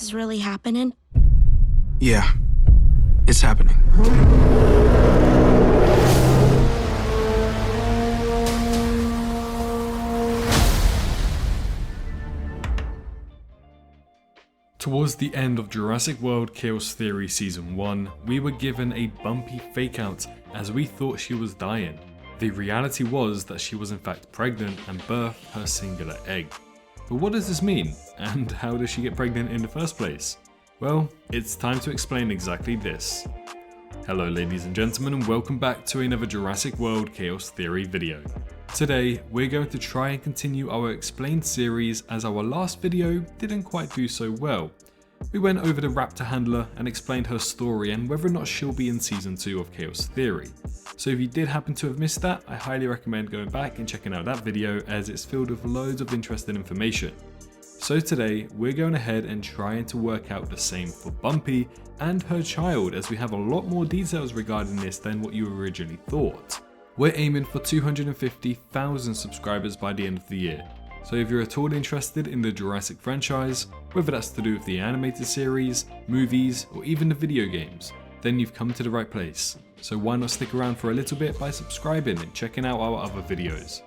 is really happening? Yeah, it's happening. Towards the end of Jurassic World Chaos Theory Season 1, we were given a Bumpy fake-out as we thought she was dying. The reality was that she was in fact pregnant and birthed her singular egg. But what does this mean? And how does she get pregnant in the first place? Well, it's time to explain exactly this. Hello ladies and gentlemen, and welcome back to another Jurassic World Chaos Theory video. Today, we're going to try and continue our explained series as our last video didn't quite do so well. We went over the raptor handler and explained her story and whether or not she'll be in season 2 of Chaos Theory. So if you did happen to have missed that, I highly recommend going back and checking out that video as it's filled with loads of interesting information. So today, we're going ahead and trying to work out the same for Bumpy and her child, as we have a lot more details regarding this than what you originally thought. We're aiming for 250,000 subscribers by the end of the year. So if you're at all interested in the Jurassic franchise, whether that's to do with the animated series, movies, or even the video games, then you've come to the right place. So why not stick around for a little bit by subscribing and checking out our other videos.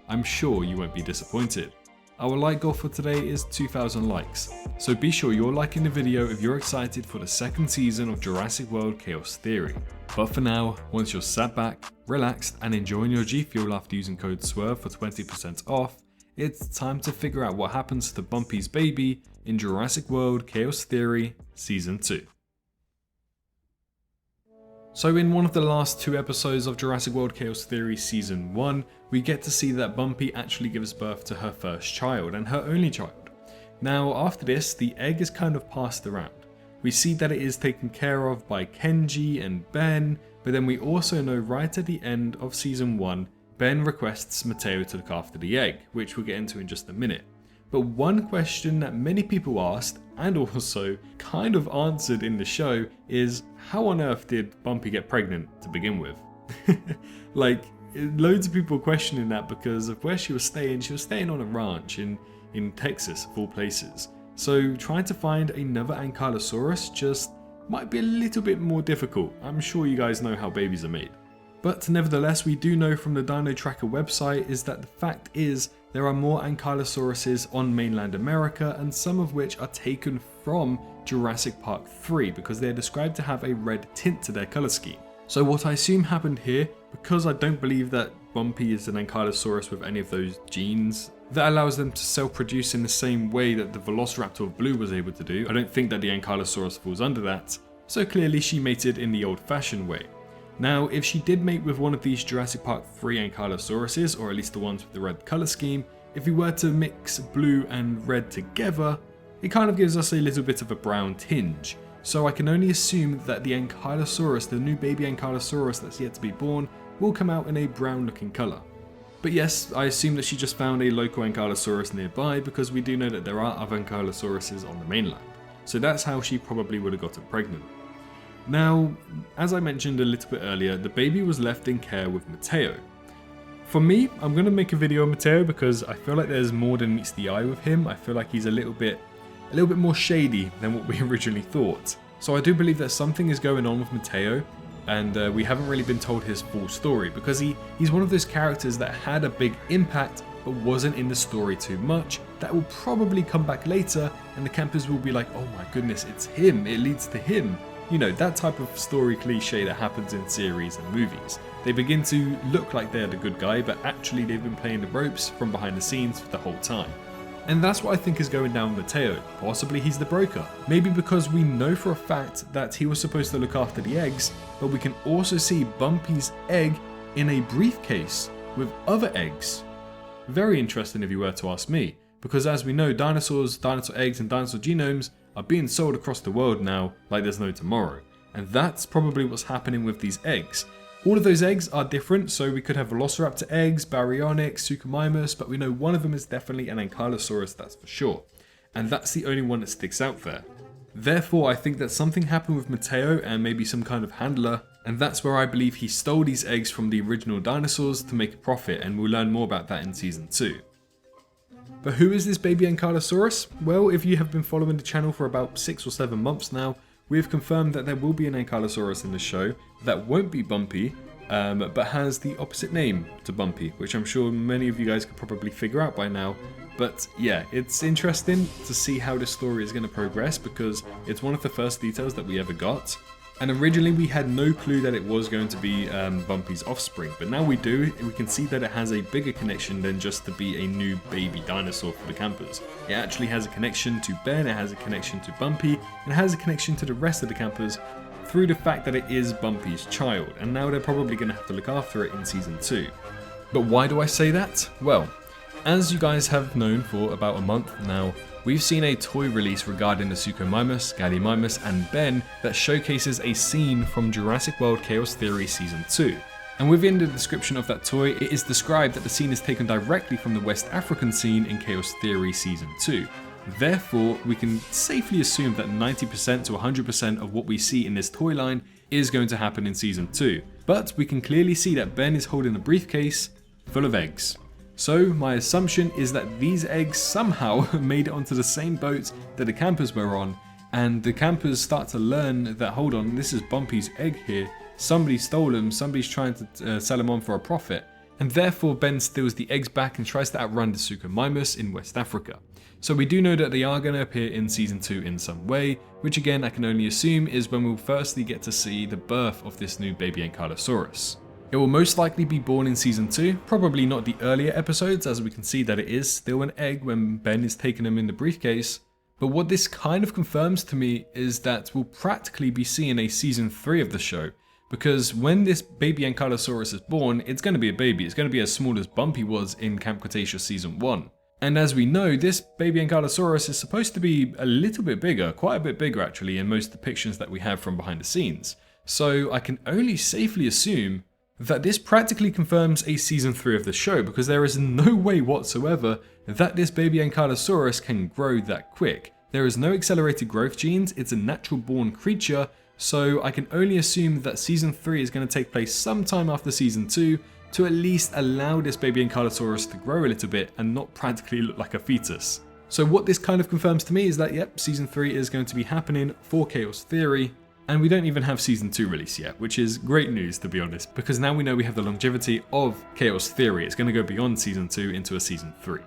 I'm sure you won't be disappointed. Our like goal for today is 2,000 likes, so be sure you're liking the video if you're excited for the second season of Jurassic World Chaos Theory. But for now, once you're sat back, relaxed and enjoying your G Fuel after using code SWERVE for 20% off, it's time to figure out what happens to Bumpy's baby in Jurassic World Chaos Theory Season 2. So in one of the last 2 episodes of Jurassic World Chaos Theory Season 1, we get to see that Bumpy actually gives birth to her first child and her only child. Now after this, the egg is kind of passed around. We see that it is taken care of by Kenji and Ben, but then we also know right at the end of Season 1, Ben requests Mateo to look after the egg, which we'll get into in just a minute. But one question that many people asked, and also kind of answered in the show, is how on earth did Bumpy get pregnant to begin with? Like, loads of people questioning that because of where she was staying. She was staying on a ranch in Texas, of all places. So trying to find another Ankylosaurus just might be a little bit more difficult. I'm sure you guys know how babies are made. But nevertheless, we do know from the Dino Tracker website is that the fact is there are more Ankylosauruses on mainland America, and some of which are taken from Jurassic Park 3 because they're described to have a red tint to their colour scheme. So what I assume happened here, because I don't believe that Bumpy is an Ankylosaurus with any of those genes, that allows them to self-produce in the same way that the Velociraptor of Blue was able to do. I don't think that the Ankylosaurus falls under that, so clearly she mated in the old-fashioned way. Now, if she did mate with one of these Jurassic Park 3 Ankylosauruses, or at least the ones with the red colour scheme, if we were to mix blue and red together, it kind of gives us a little bit of a brown tinge. So I can only assume that the Ankylosaurus, the new baby Ankylosaurus that's yet to be born, will come out in a brown looking colour. But yes, I assume that she just found a local Ankylosaurus nearby because we do know that there are other Ankylosauruses on the mainland. So that's how she probably would have gotten pregnant. Now, as I mentioned a little bit earlier, the baby was left in care with Mateo. For me, I'm going to make a video on Mateo because I feel like there's more than meets the eye with him. I feel like he's a little bit more shady than what we originally thought. So I do believe that something is going on with Mateo, and we haven't really been told his full story because he's one of those characters that had a big impact but wasn't in the story too much. That will probably come back later and the campers will be like, oh my goodness, it's him, it leads to him. You know, that type of story cliche that happens in series and movies. They begin to look like they're the good guy, but actually they've been playing the ropes from behind the scenes for the whole time. And that's what I think is going down with Mateo. Possibly he's the broker. Maybe because we know for a fact that he was supposed to look after the eggs, but we can also see Bumpy's egg in a briefcase with other eggs. Very interesting if you were to ask me, because as we know, dinosaurs, dinosaur eggs and dinosaur genomes are being sold across the world now like there's no tomorrow. And that's probably what's happening with these eggs. All of those eggs are different, so we could have Velociraptor eggs, Baryonyx, Suchomimus, but we know one of them is definitely an Ankylosaurus, that's for sure. And that's the only one that sticks out there. Therefore, I think that something happened with Mateo and maybe some kind of handler, and that's where I believe he stole these eggs from the original dinosaurs to make a profit, and we'll learn more about that in Season 2. But who is this baby Ankylosaurus? Well, if you have been following the channel for about 6 or 7 months now, we have confirmed that there will be an Ankylosaurus in the show that won't be Bumpy, but has the opposite name to Bumpy, which I'm sure many of you guys could probably figure out by now. But yeah, it's interesting to see how this story is going to progress because it's one of the first details that we ever got. And originally we had no clue that it was going to be Bumpy's offspring, but now we do. We can see that it has a bigger connection than just to be a new baby dinosaur for the campers. It actually has a connection to Ben, it has a connection to Bumpy, and it has a connection to the rest of the campers through the fact that it is Bumpy's child, and now they're probably going to have to look after it in Season 2. But why do I say that? Well, as you guys have known for about a month now, we've seen a toy release regarding the Suchomimus, Gallimimus, and Ben that showcases a scene from Jurassic World Chaos Theory Season 2. And within the description of that toy, it is described that the scene is taken directly from the West African scene in Chaos Theory Season 2. Therefore, we can safely assume that 90% to 100% of what we see in this toy line is going to happen in Season 2. But we can clearly see that Ben is holding a briefcase full of eggs. So my assumption is that these eggs somehow made it onto the same boat that the campers were on, and the campers start to learn that, hold on, this is Bumpy's egg here, somebody stole them, somebody's trying to sell them on for a profit, and therefore Ben steals the eggs back and tries to outrun the Suchomimus in West Africa. So we do know that they are going to appear in Season 2 in some way, which again I can only assume is when we'll firstly get to see the birth of this new baby Ankylosaurus. It will most likely be born in Season 2, probably not the earlier episodes, as we can see that it is still an egg when Ben is taking him in the briefcase. But what this kind of confirms to me is that we'll practically be seeing a Season 3 of the show, because when this baby Ankylosaurus is born, it's going to be a baby. It's going to be as small as Bumpy was in Camp Cretaceous Season 1. And as we know, this baby Ankylosaurus is supposed to be a little bit bigger, quite a bit bigger actually, in most depictions that we have from behind the scenes. So I can only safely assume that this practically confirms a Season 3 of the show, because there is no way whatsoever that this baby Ankylosaurus can grow that quick. There is no accelerated growth genes, it's a natural born creature, so I can only assume that Season 3 is going to take place sometime after Season 2 to at least allow this baby Ankylosaurus to grow a little bit and not practically look like a fetus. So what this kind of confirms to me is that, yep, Season 3 is going to be happening for Chaos Theory, and we don't even have Season 2 release yet, which is great news to be honest, because now we know we have the longevity of Chaos Theory. It's going to go beyond Season 2 into a Season 3.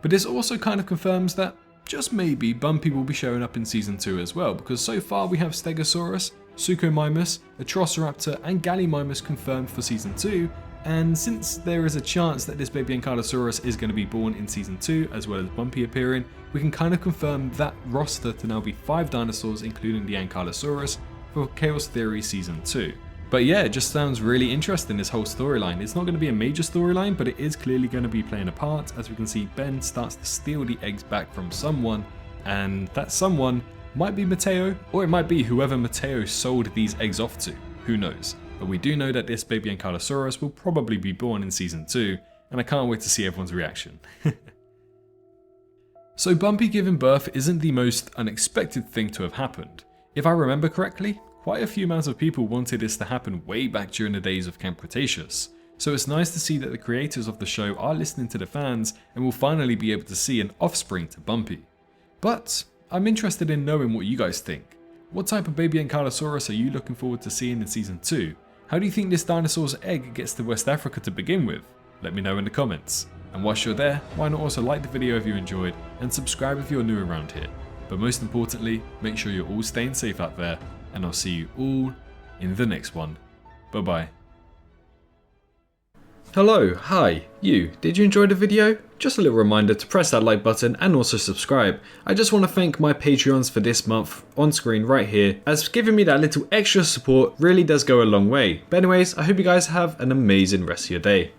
But this also kind of confirms that just maybe Bumpy will be showing up in Season 2 as well, because so far we have Stegosaurus, Suchomimus, Atrociraptor, and Gallimimus confirmed for Season 2, and since there is a chance that this baby Ankylosaurus is going to be born in Season 2 as well as Bumpy appearing, we can kind of confirm that roster to now be 5 dinosaurs including the Ankylosaurus for Chaos Theory Season 2. But yeah, it just sounds really interesting, this whole storyline. It's not going to be a major storyline, but it is clearly going to be playing a part. As we can see, Ben starts to steal the eggs back from someone, and that someone might be Matteo, or it might be whoever Matteo sold these eggs off to. Who knows? But we do know that this baby Ankylosaurus will probably be born in Season 2, and I can't wait to see everyone's reaction. So Bumpy giving birth isn't the most unexpected thing to have happened. If I remember correctly, quite a few amounts of people wanted this to happen way back during the days of Camp Cretaceous. So it's nice to see that the creators of the show are listening to the fans and will finally be able to see an offspring to Bumpy. But I'm interested in knowing what you guys think. What type of baby Ankylosaurus are you looking forward to seeing in Season 2? How do you think this dinosaur's egg gets to West Africa to begin with? Let me know in the comments. And whilst you're there, why not also like the video if you enjoyed, and subscribe if you're new around here. But most importantly, make sure you're all staying safe out there, and I'll see you all in the next one. Bye bye. Hello, hi, you. Did you enjoy the video? Just a little reminder to press that like button and also subscribe. I just want to thank my Patreons for this month on screen right here, as giving me that little extra support really does go a long way. But anyways, I hope you guys have an amazing rest of your day.